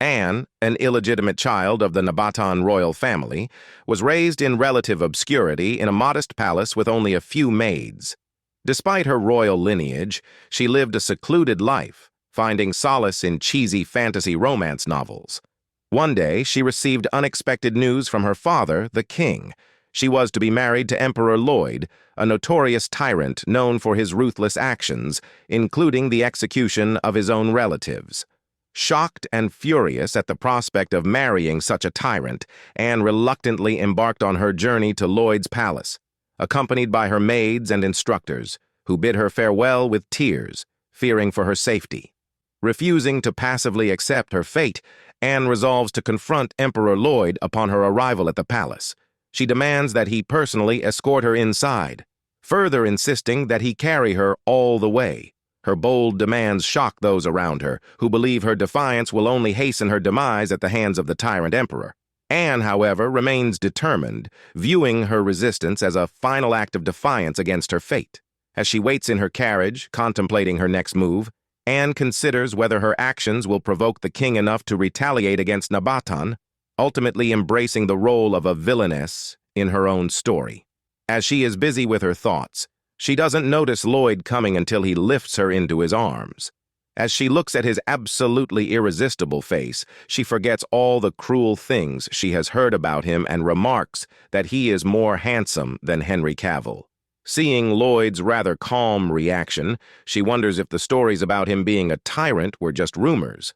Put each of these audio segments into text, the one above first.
Anne, an illegitimate child of the Nabatan royal family, was raised in relative obscurity in a modest palace with only a few maids. Despite her royal lineage, she lived a secluded life, finding solace in cheesy fantasy romance novels. One day, she received unexpected news from her father, the king. She was to be married to Emperor Lloyd, a notorious tyrant known for his ruthless actions, including the execution of his own relatives. Shocked and furious at the prospect of marrying such a tyrant, Anne reluctantly embarked on her journey to Lloyd's palace, accompanied by her maids and instructors, who bid her farewell with tears, fearing for her safety. Refusing to passively accept her fate, Anne resolves to confront Emperor Lloyd upon her arrival at the palace. She demands that he personally escort her inside, further insisting that he carry her all the way. Her bold demands shock those around her, who believe her defiance will only hasten her demise at the hands of the tyrant emperor. Anne, however, remains determined, viewing her resistance as a final act of defiance against her fate. As she waits in her carriage, contemplating her next move, Anne considers whether her actions will provoke the king enough to retaliate against Nabatan, ultimately embracing the role of a villainess in her own story. As she is busy with her thoughts, she doesn't notice Lloyd coming until he lifts her into his arms. As she looks at his absolutely irresistible face, she forgets all the cruel things she has heard about him and remarks that he is more handsome than Henry Cavill. Seeing Lloyd's rather calm reaction, she wonders if the stories about him being a tyrant were just rumors.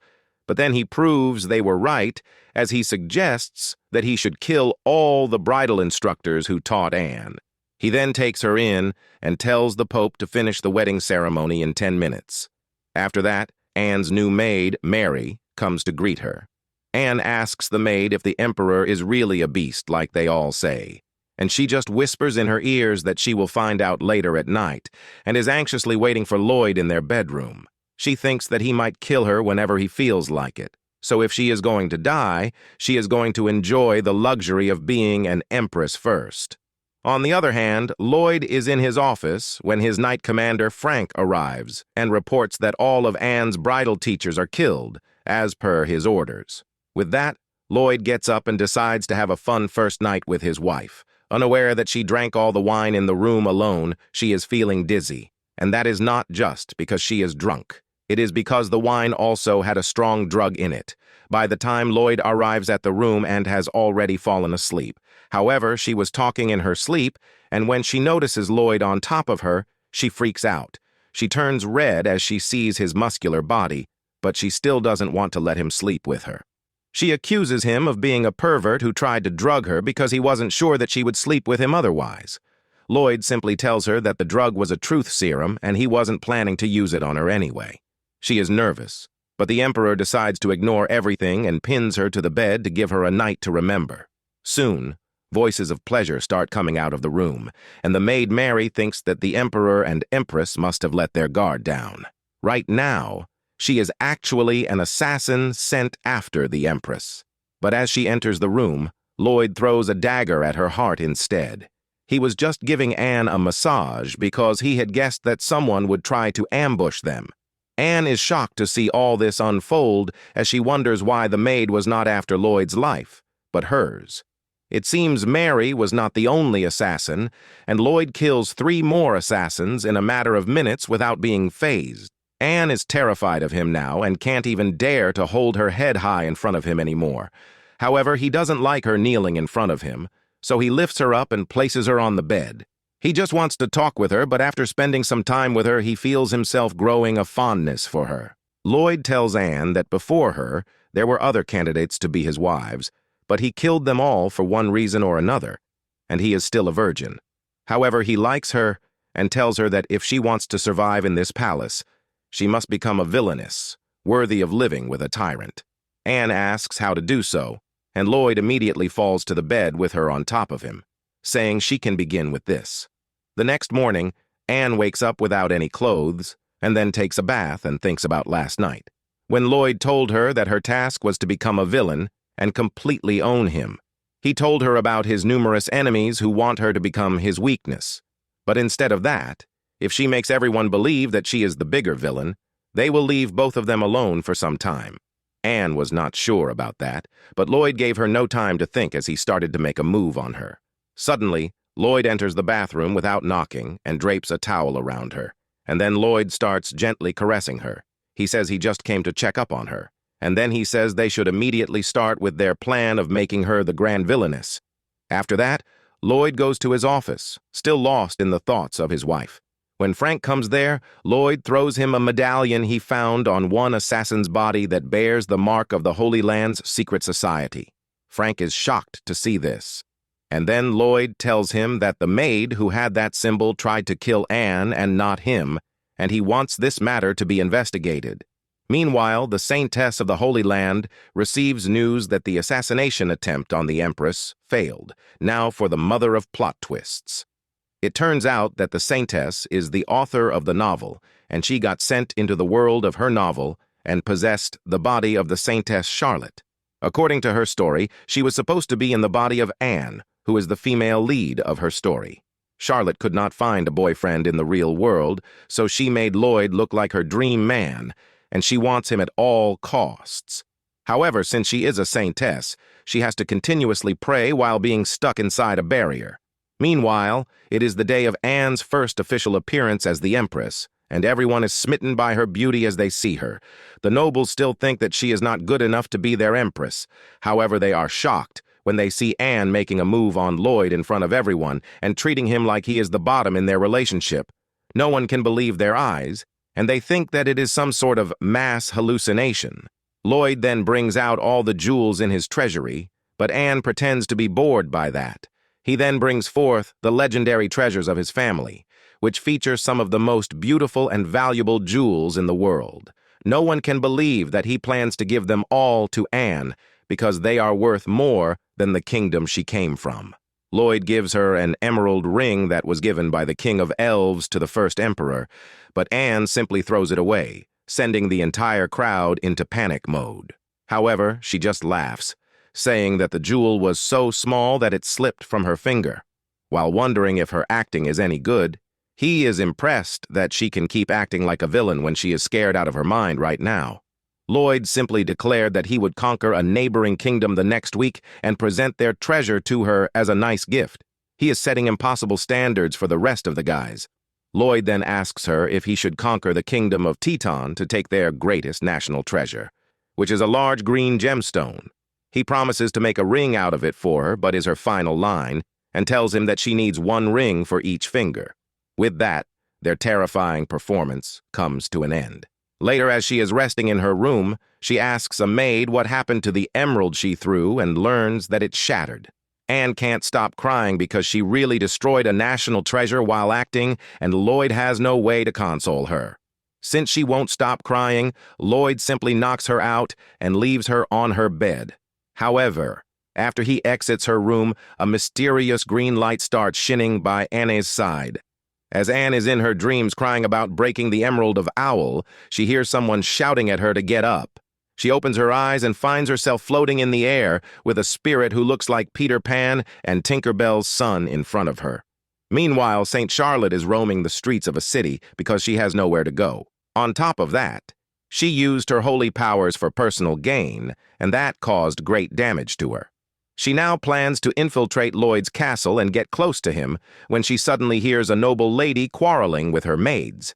But then he proves they were right, as he suggests that he should kill all the bridal instructors who taught Anne. He then takes her in and tells the Pope to finish the wedding ceremony in 10 minutes. After that, Anne's new maid, Mary, comes to greet her. Anne asks the maid if the emperor is really a beast like they all say, and she just whispers in her ears that she will find out later at night, and is anxiously waiting for Lloyd in their bedroom. She thinks that he might kill her whenever he feels like it, so if she is going to die, she is going to enjoy the luxury of being an empress first. On the other hand, Lloyd is in his office when his knight commander Frank arrives and reports that all of Anne's bridal teachers are killed, as per his orders. With that, Lloyd gets up and decides to have a fun first night with his wife. Unaware that she drank all the wine in the room alone, she is feeling dizzy. And that is not just because she is drunk. It is because the wine also had a strong drug in it. By the time Lloyd arrives at the room and has already fallen asleep. However, she was talking in her sleep, and when she notices Lloyd on top of her, she freaks out. She turns red as she sees his muscular body, but she still doesn't want to let him sleep with her. She accuses him of being a pervert who tried to drug her because he wasn't sure that she would sleep with him otherwise. Lloyd simply tells her that the drug was a truth serum and he wasn't planning to use it on her anyway. She is nervous, but the emperor decides to ignore everything and pins her to the bed to give her a night to remember. Soon, voices of pleasure start coming out of the room, and the maid Mary thinks that the emperor and empress must have let their guard down. Right now, she is actually an assassin sent after the empress. But as she enters the room, Lloyd throws a dagger at her heart instead. He was just giving Anne a massage because he had guessed that someone would try to ambush them. Anne is shocked to see all this unfold as she wonders why the maid was not after Lloyd's life, but hers. It seems Mary was not the only assassin, and Lloyd kills 3 more assassins in a matter of minutes without being fazed. Anne is terrified of him now and can't even dare to hold her head high in front of him anymore. However, he doesn't like her kneeling in front of him, so he lifts her up and places her on the bed. He just wants to talk with her, but after spending some time with her, he feels himself growing a fondness for her. Lloyd tells Anne that before her, there were other candidates to be his wives, but he killed them all for one reason or another, and he is still a virgin. However, he likes her and tells her that if she wants to survive in this palace, she must become a villainess, worthy of living with a tyrant. Anne asks how to do so, and Lloyd immediately falls to the bed with her on top of him, saying she can begin with this. The next morning, Anne wakes up without any clothes, and then takes a bath and thinks about last night, when Lloyd told her that her task was to become a villain and completely own him. He told her about his numerous enemies who want her to become his weakness. But instead of that, if she makes everyone believe that she is the bigger villain, they will leave both of them alone for some time. Anne was not sure about that, but Lloyd gave her no time to think as he started to make a move on her. Suddenly, Lloyd enters the bathroom without knocking and drapes a towel around her, and then Lloyd starts gently caressing her. He says he just came to check up on her, and then he says they should immediately start with their plan of making her the grand villainess. After that, Lloyd goes to his office, still lost in the thoughts of his wife. When Frank comes there, Lloyd throws him a medallion he found on one assassin's body that bears the mark of the Holy Land's secret society. Frank is shocked to see this. And then Lloyd tells him that the maid who had that symbol tried to kill Anne and not him, and he wants this matter to be investigated. Meanwhile, the Saintess of the Holy Land receives news that the assassination attempt on the Empress failed. Now for the mother of plot twists. It turns out that the Saintess is the author of the novel, and she got sent into the world of her novel and possessed the body of the Saintess Charlotte. According to her story, she was supposed to be in the body of Anne, who is the female lead of her story. Charlotte could not find a boyfriend in the real world, so she made Lloyd look like her dream man, and she wants him at all costs. However, since she is a saintess, she has to continuously pray while being stuck inside a barrier. Meanwhile, it is the day of Anne's first official appearance as the Empress, and everyone is smitten by her beauty as they see her. The nobles still think that she is not good enough to be their Empress. However, they are shocked when they see Anne making a move on Lloyd in front of everyone and treating him like he is the bottom in their relationship. No one can believe their eyes, and they think that it is some sort of mass hallucination. Lloyd then brings out all the jewels in his treasury, but Anne pretends to be bored by that. He then brings forth the legendary treasures of his family, which feature some of the most beautiful and valuable jewels in the world. No one can believe that he plans to give them all to Anne because they are worth more than the kingdom she came from. Lloyd gives her an emerald ring that was given by the King of Elves to the first emperor, but Anne simply throws it away, sending the entire crowd into panic mode. However, she just laughs, saying that the jewel was so small that it slipped from her finger. While wondering if her acting is any good, he is impressed that she can keep acting like a villain when she is scared out of her mind right now. Lloyd simply declared that he would conquer a neighboring kingdom the next week and present their treasure to her as a nice gift. He is setting impossible standards for the rest of the guys. Lloyd then asks her if he should conquer the kingdom of Teton to take their greatest national treasure, which is a large green gemstone. He promises to make a ring out of it for her, but is her final line, and tells him that she needs one ring for each finger. With that, their terrifying performance comes to an end. Later, as she is resting in her room, she asks a maid what happened to the emerald she threw and learns that it shattered. Anne can't stop crying because she really destroyed a national treasure while acting, and Lloyd has no way to console her. Since she won't stop crying, Lloyd simply knocks her out and leaves her on her bed. However, after he exits her room, a mysterious green light starts shining by Anne's side. As Anne is in her dreams crying about breaking the Emerald of Owl, she hears someone shouting at her to get up. She opens her eyes and finds herself floating in the air with a spirit who looks like Peter Pan and Tinker Bell's son in front of her. Meanwhile, St. Charlotte is roaming the streets of a city because she has nowhere to go. On top of that, she used her holy powers for personal gain, and that caused great damage to her. She now plans to infiltrate Lloyd's castle and get close to him when she suddenly hears a noble lady quarreling with her maids.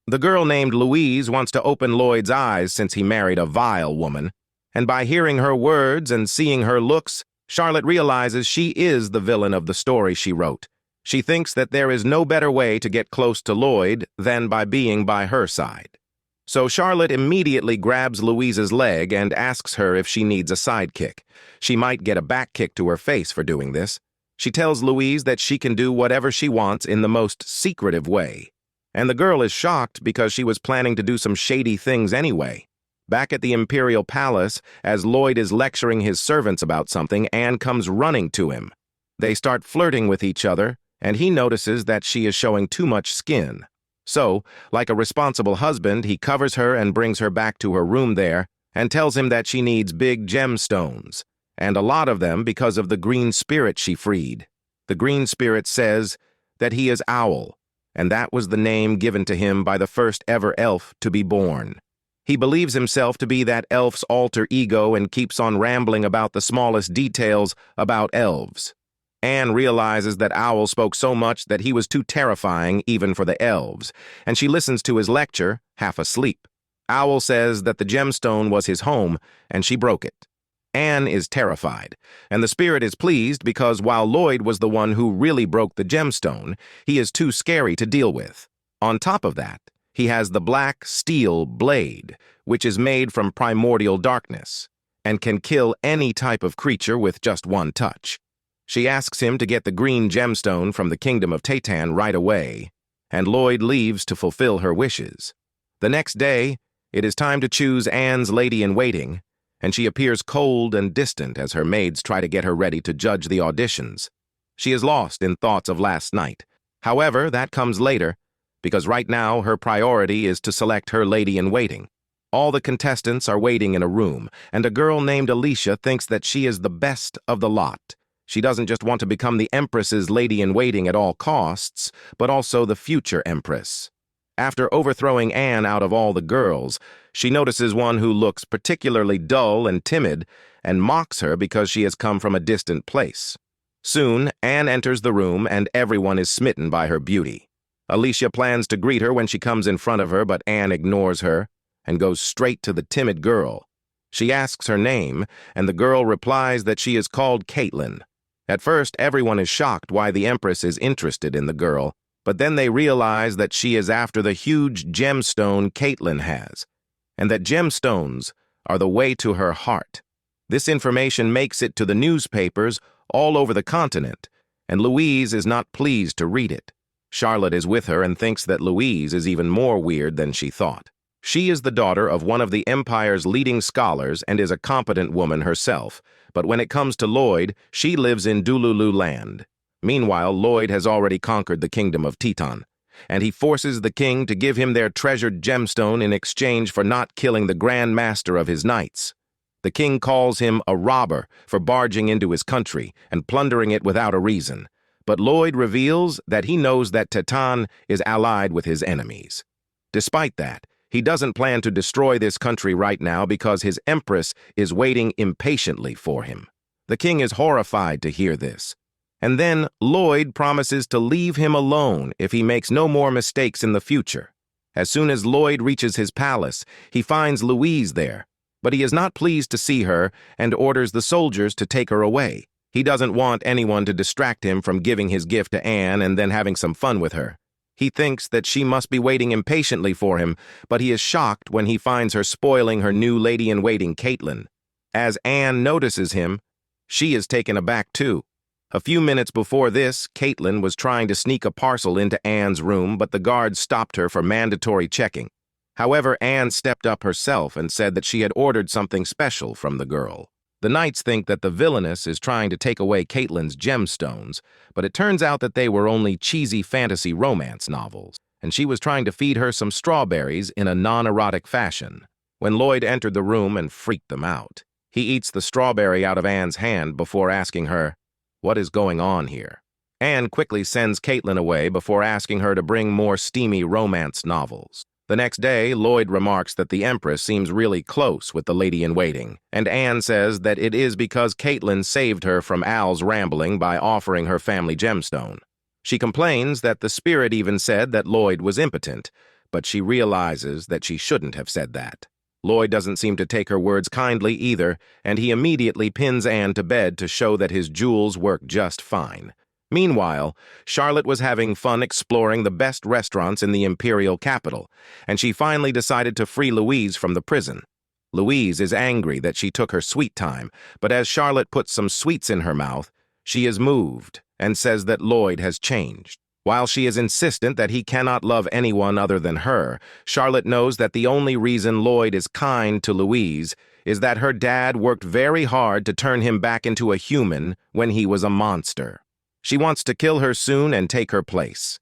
The girl named Louise wants to open Lloyd's eyes since he married a vile woman, and by hearing her words and seeing her looks, Charlotte realizes she is the villain of the story she wrote. She thinks that there is no better way to get close to Lloyd than by being by her side. So Charlotte immediately grabs Louise's leg and asks her if she needs a sidekick. She might get a back kick to her face for doing this. She tells Louise that she can do whatever she wants in the most secretive way. And the girl is shocked because she was planning to do some shady things anyway. Back at the Imperial Palace, as Lloyd is lecturing his servants about something, Anne comes running to him. They start flirting with each other, and he notices that she is showing too much skin. So, like a responsible husband, he covers her and brings her back to her room there and tells him that she needs big gemstones, and a lot of them because of the green spirit she freed. The green spirit says that he is Owl, and that was the name given to him by the first ever elf to be born. He believes himself to be that elf's alter ego and keeps on rambling about the smallest details about elves. Anne realizes that Owl spoke so much that he was too terrifying even for the elves, and she listens to his lecture, half asleep. Owl says that the gemstone was his home, and she broke it. Anne is terrified, and the spirit is pleased because while Lloyd was the one who really broke the gemstone, he is too scary to deal with. On top of that, he has the black steel blade, which is made from primordial darkness, and can kill any type of creature with just one touch. She asks him to get the green gemstone from the kingdom of Tatan right away, and Lloyd leaves to fulfill her wishes. The next day, it is time to choose Anne's lady-in-waiting, and she appears cold and distant as her maids try to get her ready to judge the auditions. She is lost in thoughts of last night. However, that comes later, because right now her priority is to select her lady-in-waiting. All the contestants are waiting in a room, and a girl named Alicia thinks that she is the best of the lot. She doesn't just want to become the Empress's lady-in-waiting at all costs, but also the future Empress. After overthrowing Anne out of all the girls, she notices one who looks particularly dull and timid and mocks her because she has come from a distant place. Soon, Anne enters the room and everyone is smitten by her beauty. Alicia plans to greet her when she comes in front of her, but Anne ignores her and goes straight to the timid girl. She asks her name, and the girl replies that she is called Caitlin. At first, everyone is shocked why the Empress is interested in the girl, but then they realize that she is after the huge gemstone Caitlin has, and that gemstones are the way to her heart. This information makes it to the newspapers all over the continent, and Louise is not pleased to read it. Charlotte is with her and thinks that Louise is even more weird than she thought. She is the daughter of one of the Empire's leading scholars and is a competent woman herself, but when it comes to Lloyd, she lives in Dululu land. Meanwhile, Lloyd has already conquered the kingdom of Teton, and he forces the king to give him their treasured gemstone in exchange for not killing the Grand Master of his knights. The king calls him a robber for barging into his country and plundering it without a reason, but Lloyd reveals that he knows that Teton is allied with his enemies. Despite that, he doesn't plan to destroy this country right now because his empress is waiting impatiently for him. The king is horrified to hear this. And then Lloyd promises to leave him alone if he makes no more mistakes in the future. As soon as Lloyd reaches his palace, he finds Louise there, but he is not pleased to see her and orders the soldiers to take her away. He doesn't want anyone to distract him from giving his gift to Anne and then having some fun with her. He thinks that she must be waiting impatiently for him, but he is shocked when he finds her spoiling her new lady-in-waiting, Caitlin. As Anne notices him, she is taken aback too. A few minutes before this, Caitlin was trying to sneak a parcel into Anne's room, but the guards stopped her for mandatory checking. However, Anne stepped up herself and said that she had ordered something special from the girl. The knights think that the villainess is trying to take away Caitlin's gemstones, but it turns out that they were only cheesy fantasy romance novels, and she was trying to feed her some strawberries in a non-erotic fashion. When Lloyd entered the room and freaked them out, he eats the strawberry out of Anne's hand before asking her, "What is going on here?" Anne quickly sends Caitlin away before asking her to bring more steamy romance novels. The next day, Lloyd remarks that the Empress seems really close with the lady-in-waiting, and Anne says that it is because Caitlin saved her from Al's rambling by offering her family gemstone. She complains that the spirit even said that Lloyd was impotent, but she realizes that she shouldn't have said that. Lloyd doesn't seem to take her words kindly either, and he immediately pins Anne to bed to show that his jewels work just fine. Meanwhile, Charlotte was having fun exploring the best restaurants in the imperial capital, and she finally decided to free Louise from the prison. Louise is angry that she took her sweet time, but as Charlotte puts some sweets in her mouth, she is moved and says that Lloyd has changed. While she is insistent that he cannot love anyone other than her, Charlotte knows that the only reason Lloyd is kind to Louise is that her dad worked very hard to turn him back into a human when he was a monster. She wants to kill her soon and take her place,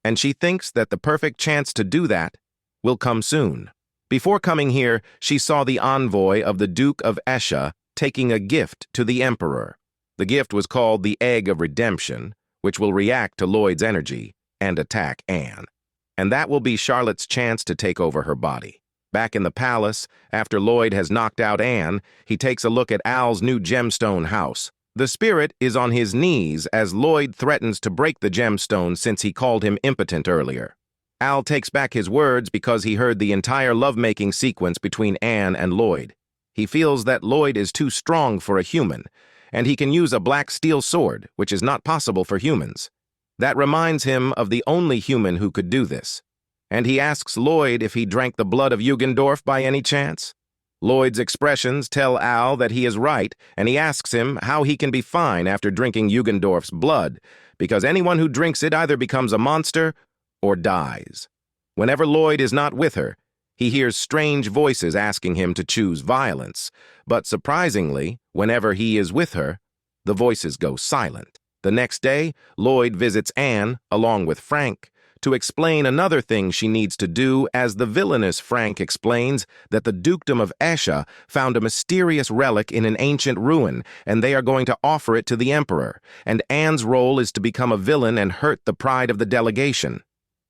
and she thinks that the perfect chance to do that will come soon. Before coming here, she saw the envoy of the Duke of Esha taking a gift to the Emperor. The gift was called the Egg of Redemption, which will react to Lloyd's energy and attack Anne. And that will be Charlotte's chance to take over her body. Back in the palace, after Lloyd has knocked out Anne, he takes a look at Al's new gemstone house. The spirit is on his knees as Lloyd threatens to break the gemstone since he called him impotent earlier. Al takes back his words because he heard the entire lovemaking sequence between Anne and Lloyd. He feels that Lloyd is too strong for a human, and he can use a black steel sword, which is not possible for humans. That reminds him of the only human who could do this. And he asks Lloyd if he drank the blood of Jugendorf by any chance. Lloyd's expressions tell Al that he is right, and he asks him how he can be fine after drinking Jugendorf's blood, because anyone who drinks it either becomes a monster or dies. Whenever Lloyd is not with her, he hears strange voices asking him to choose violence, but surprisingly, whenever he is with her, the voices go silent. The next day, Lloyd visits Anne, along with Frank, to explain another thing she needs to do, as the villainous Frank explains that the dukedom of Esha found a mysterious relic in an ancient ruin, and they are going to offer it to the emperor, and Anne's role is to become a villain and hurt the pride of the delegation.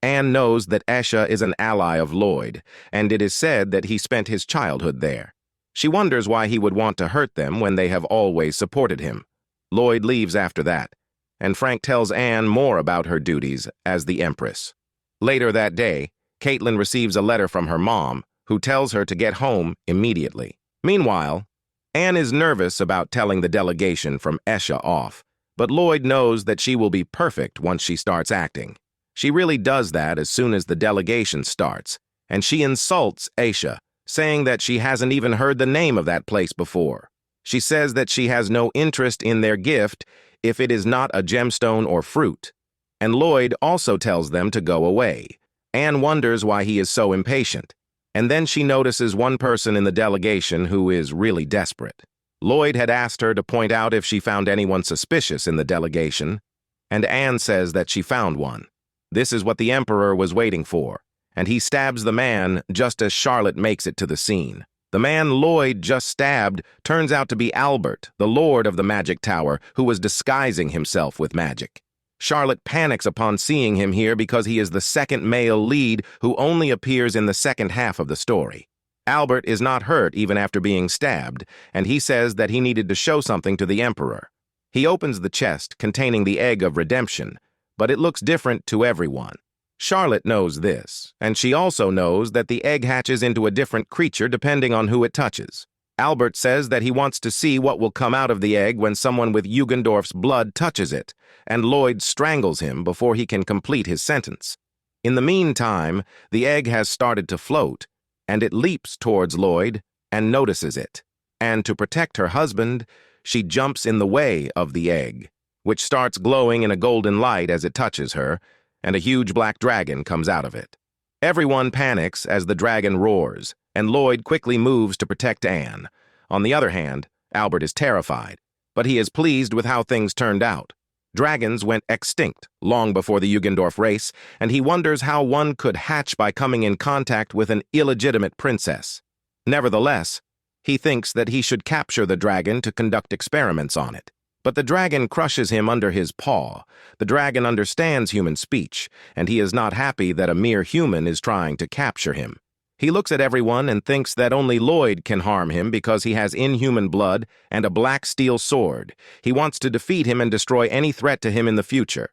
Anne knows that Esha is an ally of Lloyd, and it is said that he spent his childhood there. She wonders why he would want to hurt them when they have always supported him. Lloyd leaves after that, and Frank tells Anne more about her duties as the Empress. Later that day, Caitlin receives a letter from her mom, who tells her to get home immediately. Meanwhile, Anne is nervous about telling the delegation from Esha off, but Lloyd knows that she will be perfect once she starts acting. She really does that as soon as the delegation starts, and she insults Esha, saying that she hasn't even heard the name of that place before. She says that she has no interest in their gift if it is not a gemstone or fruit. And Lloyd also tells them to go away. Anne wonders why he is so impatient. And then she notices one person in the delegation who is really desperate. Lloyd had asked her to point out if she found anyone suspicious in the delegation, and Anne says that she found one. This is what the Emperor was waiting for, and he stabs the man just as Charlotte makes it to the scene. The man Lloyd just stabbed turns out to be Albert, the Lord of the Magic Tower, who was disguising himself with magic. Charlotte panics upon seeing him here because he is the second male lead who only appears in the second half of the story. Albert is not hurt even after being stabbed, and he says that he needed to show something to the Emperor. He opens the chest containing the egg of redemption, but it looks different to everyone. Charlotte knows this, and she also knows that the egg hatches into a different creature depending on who it touches. Albert says that he wants to see what will come out of the egg when someone with Jugendorf's blood touches it, and Lloyd strangles him before he can complete his sentence. In the meantime, the egg has started to float, and it leaps towards Lloyd and notices it. And to protect her husband, she jumps in the way of the egg, which starts glowing in a golden light as it touches her, and a huge black dragon comes out of it. Everyone panics as the dragon roars, and Lloyd quickly moves to protect Anne. On the other hand, Albert is terrified, but he is pleased with how things turned out. Dragons went extinct long before the Jugendorf race, and he wonders how one could hatch by coming in contact with an illegitimate princess. Nevertheless, he thinks that he should capture the dragon to conduct experiments on it. But the dragon crushes him under his paw. The dragon understands human speech, and he is not happy that a mere human is trying to capture him. He looks at everyone and thinks that only Lloyd can harm him because he has inhuman blood and a black steel sword. He wants to defeat him and destroy any threat to him in the future.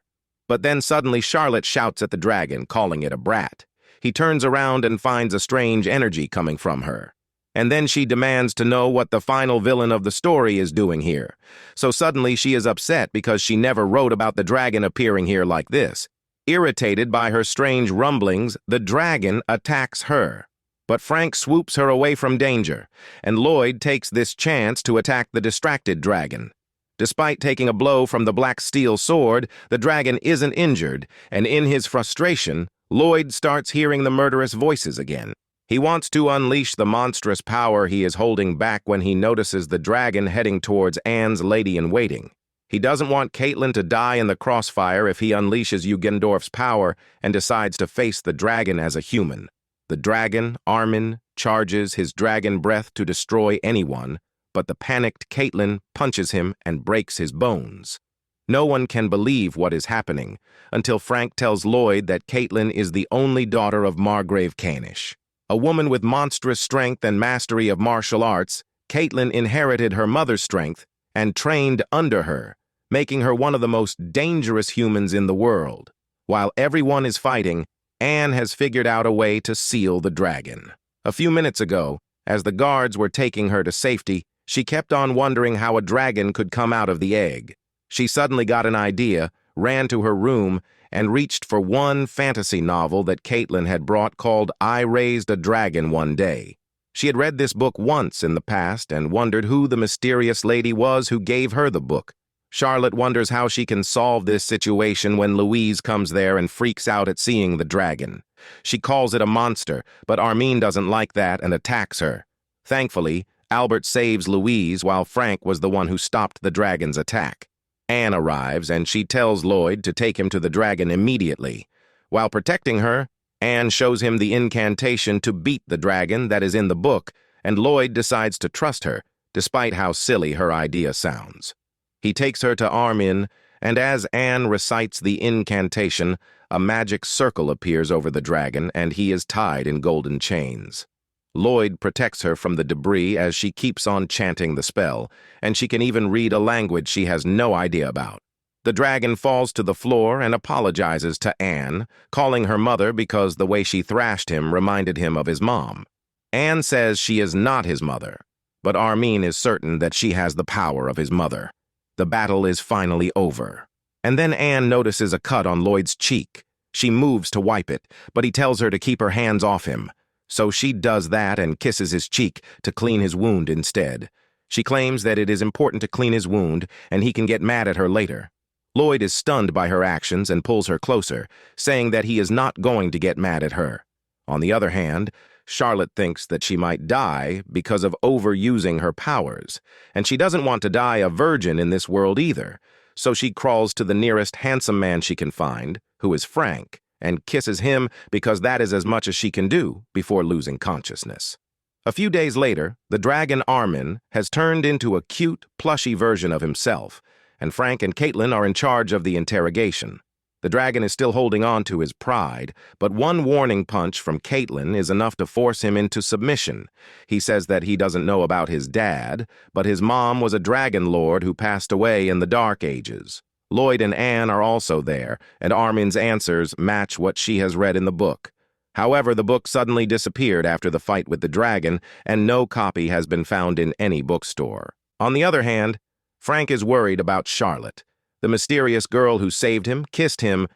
But then suddenly Charlotte shouts at the dragon, calling it a brat. He turns around and finds a strange energy coming from her. And then she demands to know what the final villain of the story is doing here. So suddenly she is upset because she never wrote about the dragon appearing here like this. Irritated by her strange rumblings, the dragon attacks her. But Frank swoops her away from danger, and Lloyd takes this chance to attack the distracted dragon. Despite taking a blow from the black steel sword, the dragon isn't injured, and in his frustration, Lloyd starts hearing the murderous voices again. He wants to unleash the monstrous power he is holding back when he notices the dragon heading towards Anne's lady-in-waiting. He doesn't want Caitlin to die in the crossfire if he unleashes Jugendorf's power and decides to face the dragon as a human. The dragon, Armin, charges his dragon breath to destroy anyone, but the panicked Caitlin punches him and breaks his bones. No one can believe what is happening until Frank tells Lloyd that Caitlin is the only daughter of Margrave Canish. A woman with monstrous strength and mastery of martial arts, Caitlin inherited her mother's strength and trained under her, making her one of the most dangerous humans in the world. While everyone is fighting, Anne has figured out a way to seal the dragon. A few minutes ago, as the guards were taking her to safety, she kept on wondering how a dragon could come out of the egg. She suddenly got an idea, ran to her room, and reached for one fantasy novel that Caitlin had brought called I Raised a Dragon One Day. She had read this book once in the past and wondered who the mysterious lady was who gave her the book. Charlotte wonders how she can solve this situation when Louise comes there and freaks out at seeing the dragon. She calls it a monster, but Armin doesn't like that and attacks her. Thankfully, Albert saves Louise while Frank was the one who stopped the dragon's attack. Anne arrives and she tells Lloyd to take him to the dragon immediately. While protecting her, Anne shows him the incantation to beat the dragon that is in the book, and Lloyd decides to trust her, despite how silly her idea sounds. He takes her to Armin, and as Anne recites the incantation, a magic circle appears over the dragon and he is tied in golden chains. Lloyd protects her from the debris as she keeps on chanting the spell, and she can even read a language she has no idea about. The dragon falls to the floor and apologizes to Anne, calling her mother because the way she thrashed him reminded him of his mom. Anne says she is not his mother, but Armin is certain that she has the power of his mother. The battle is finally over. And then Anne notices a cut on Lloyd's cheek. She moves to wipe it, but he tells her to keep her hands off him. So she does that and kisses his cheek to clean his wound instead. She claims that it is important to clean his wound and he can get mad at her later. Lloyd is stunned by her actions and pulls her closer, saying that he is not going to get mad at her. On the other hand, Charlotte thinks that she might die because of overusing her powers, and she doesn't want to die a virgin in this world either, so she crawls to the nearest handsome man she can find, who is Frank, and kisses him because that is as much as she can do before losing consciousness. A few days later, the dragon Armin has turned into a cute, plushy version of himself, and Frank and Caitlin are in charge of the interrogation. The dragon is still holding on to his pride, but one warning punch from Caitlin is enough to force him into submission. He says that he doesn't know about his dad, but his mom was a dragon lord who passed away in the Dark Ages. Lloyd and Anne are also there, and Armin's answers match what she has read in the book. However, the book suddenly disappeared after the fight with the dragon, and no copy has been found in any bookstore. On the other hand, Frank is worried about Charlotte, the mysterious girl who saved him, kissed him,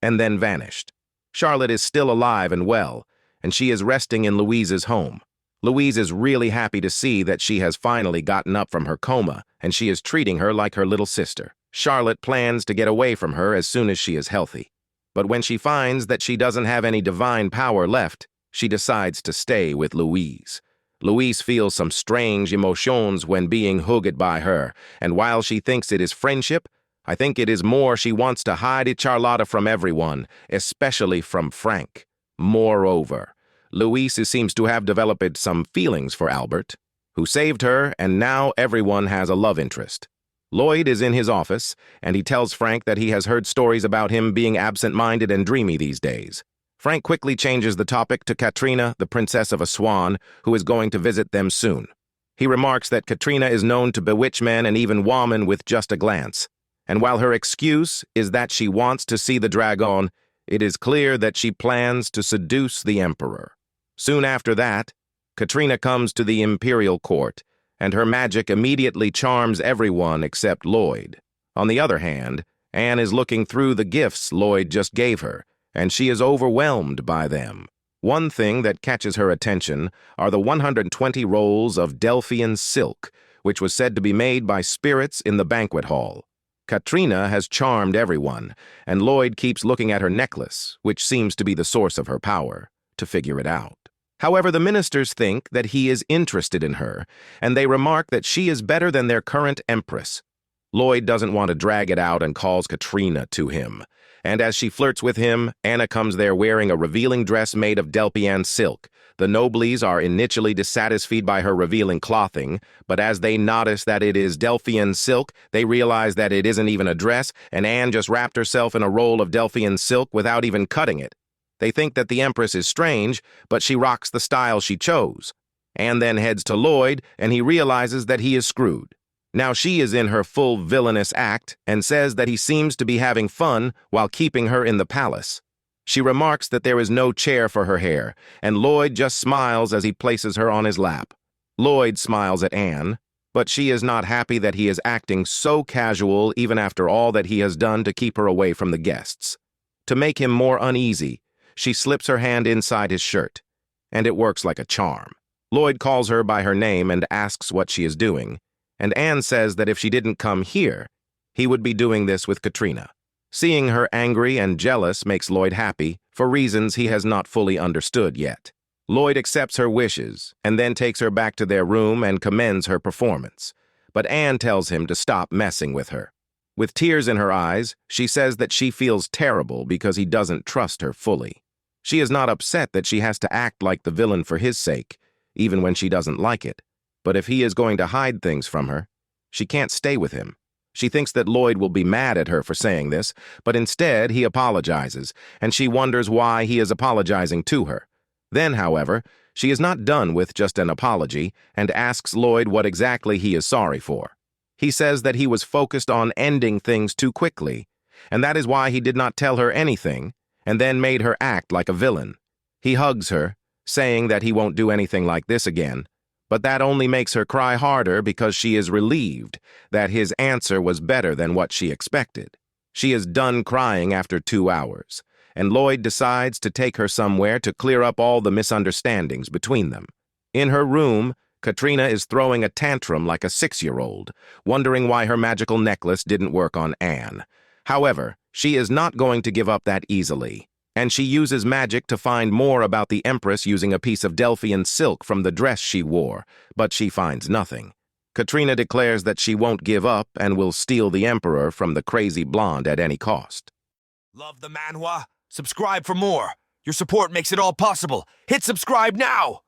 and then vanished. Charlotte is still alive and well, and she is resting in Louise's home. Louise is really happy to see that she has finally gotten up from her coma, and she is treating her like her little sister. Charlotte plans to get away from her as soon as she is healthy. But when she finds that she doesn't have any divine power left, she decides to stay with Louise. Louise feels some strange emotions when being hugged by her, and while she thinks it is friendship, I think it is more she wants to hide Charlotte from everyone, especially from Frank. Moreover, Louise seems to have developed some feelings for Albert, who saved her, and now everyone has a love interest. Lloyd is in his office, and he tells Frank that he has heard stories about him being absent-minded and dreamy these days. Frank quickly changes the topic to Katrina, the princess of Aswan, who is going to visit them soon. He remarks that Katrina is known to bewitch men and even women with just a glance. And while her excuse is that she wants to see the dragon, it is clear that she plans to seduce the emperor. Soon after that, Katrina comes to the imperial court, and her magic immediately charms everyone except Lloyd. On the other hand, Anne is looking through the gifts Lloyd just gave her, and she is overwhelmed by them. One thing that catches her attention are the 120 rolls of Defiant silk, which was said to be made by spirits in the banquet hall. Katrina has charmed everyone, and Lloyd keeps looking at her necklace, which seems to be the source of her power, to figure it out. However, the ministers think that he is interested in her, and they remark that she is better than their current empress. Lloyd doesn't want to drag it out and calls Katrina to him. And as she flirts with him, Anna comes there wearing a revealing dress made of Defiant silk. The nobles are initially dissatisfied by her revealing clothing, but as they notice that it is Defiant silk, they realize that it isn't even a dress, and Anne just wrapped herself in a roll of Defiant silk without even cutting it. They think that the Empress is strange, but she rocks the style she chose. Anne then heads to Lloyd, and he realizes that he is screwed. Now she is in her full villainous act and says that he seems to be having fun while keeping her in the palace. She remarks that there is no chair for her hair, and Lloyd just smiles as he places her on his lap. Lloyd smiles at Anne, but she is not happy that he is acting so casual even after all that he has done to keep her away from the guests. To make him more uneasy, she slips her hand inside his shirt, and it works like a charm. Lloyd calls her by her name and asks what she is doing, and Anne says that if she didn't come here, he would be doing this with Katrina. Seeing her angry and jealous makes Lloyd happy for reasons he has not fully understood yet. Lloyd accepts her wishes and then takes her back to their room and commends her performance, but Anne tells him to stop messing with her. With tears in her eyes, she says that she feels terrible because he doesn't trust her fully. She is not upset that she has to act like the villain for his sake, even when she doesn't like it. But if he is going to hide things from her, she can't stay with him. She thinks that Lloyd will be mad at her for saying this, but instead he apologizes, and she wonders why he is apologizing to her. Then, however, she is not done with just an apology and asks Lloyd what exactly he is sorry for. He says that he was focused on ending things too quickly, and that is why he did not tell her anything and then made her act like a villain. He hugs her, saying that he won't do anything like this again, but that only makes her cry harder because she is relieved that his answer was better than what she expected. She is done crying after 2 hours, and Lloyd decides to take her somewhere to clear up all the misunderstandings between them. In her room, Katrina is throwing a tantrum like a 6-year-old, wondering why her magical necklace didn't work on Anne. However, she is not going to give up that easily, and she uses magic to find more about the Empress using a piece of Delphian silk from the dress she wore, but she finds nothing. Katrina declares that she won't give up and will steal the Emperor from the crazy blonde at any cost. Love the manhwa? Subscribe for more. Your support makes it all possible. Hit subscribe now!